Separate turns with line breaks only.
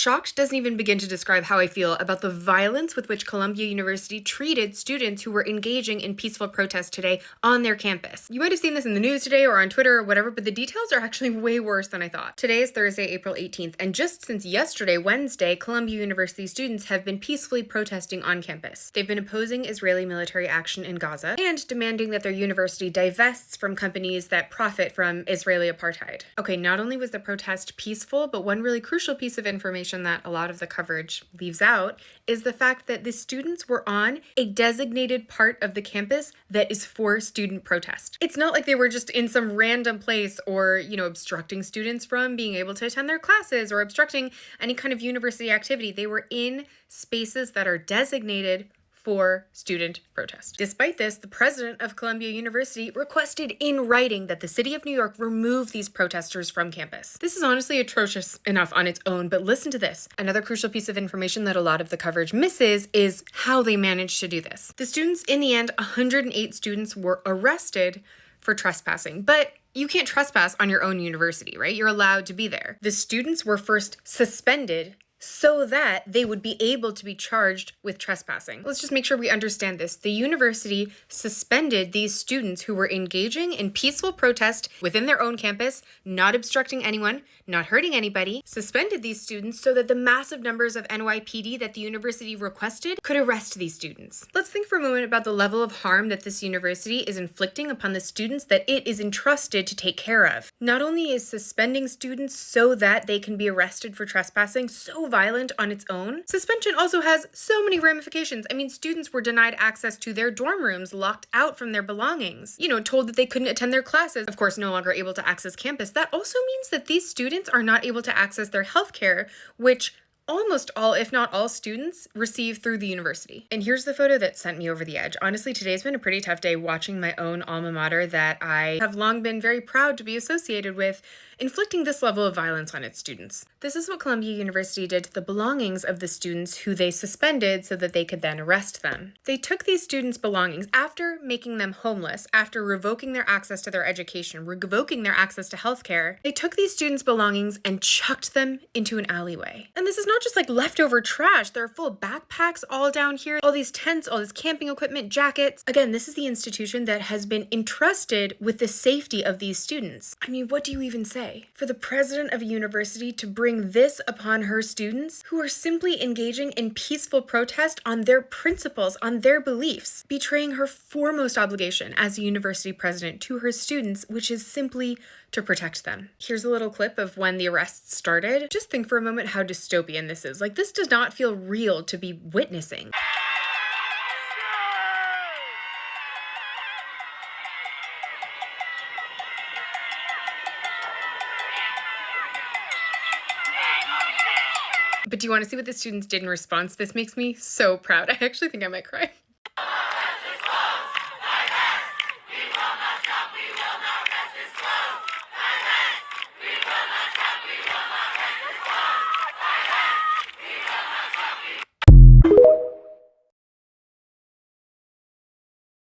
Shocked doesn't even begin to describe how I feel about the violence with which Columbia University treated students who were engaging in peaceful protest today on their campus. You might have seen this in the news today or on Twitter or whatever, but the details are actually way worse than I thought. Today is Thursday, April 18th, and just since yesterday, Wednesday, Columbia University students have been peacefully protesting on campus. They've been opposing Israeli military action in Gaza and demanding that their university divests from companies that profit from Israeli apartheid. Okay, not only was the protest peaceful, but one really crucial piece of information that a lot of the coverage leaves out is the fact that the students were on a designated part of the campus that is for student protest. It's not like they were just in some random place or, obstructing students from being able to attend their classes or obstructing any kind of university activity. They were in spaces that are designated for student protest. Despite this, the president of Columbia University requested in writing that the city of New York remove these protesters from campus. This is honestly atrocious enough on its own, but listen to this. Another crucial piece of information that a lot of the coverage misses is how they managed to do this. The students, in the end, 108 students were arrested for trespassing, but you can't trespass on your own university, right? You're allowed to be there. The students were first suspended so that they would be able to be charged with trespassing. Let's just make sure we understand this. The university suspended these students who were engaging in peaceful protest within their own campus, not obstructing anyone, not hurting anybody, suspended these students so that the massive numbers of NYPD that the university requested could arrest these students. Let's think for a moment about the level of harm that this university is inflicting upon the students that it is entrusted to take care of. Not only is suspending students so that they can be arrested for trespassing so violent on its own, suspension also has so many ramifications. I mean, students were denied access to their dorm rooms, locked out from their belongings, told that they couldn't attend their classes, of course, no longer able to access campus. That also means that these students are not able to access their healthcare, which almost all, if not all, students receive through the university. And here's the photo that sent me over the edge. Honestly, today's been a pretty tough day watching my own alma mater that I have long been very proud to be associated with inflicting this level of violence on its students. This is what Columbia University did to the belongings of the students who they suspended so that they could then arrest them. They took these students' belongings after making them homeless, after revoking their access to their education, revoking their access to healthcare. They took these students' belongings and chucked them into an alleyway. And this is not just like leftover trash. There are full backpacks all down here, all these tents, all this camping equipment, jackets. Again, this is the institution that has been entrusted with the safety of these students. I mean, what do you even say? For the president of a university to bring this upon her students who are simply engaging in peaceful protest on their principles, on their beliefs, betraying her foremost obligation as a university president to her students, which is simply to protect them. Here's a little clip of when the arrests started. Just think for a moment how dystopian this is. Like, this does not feel real to be witnessing. But do you want to see what the students did in response? This makes me so proud. I actually think I might cry.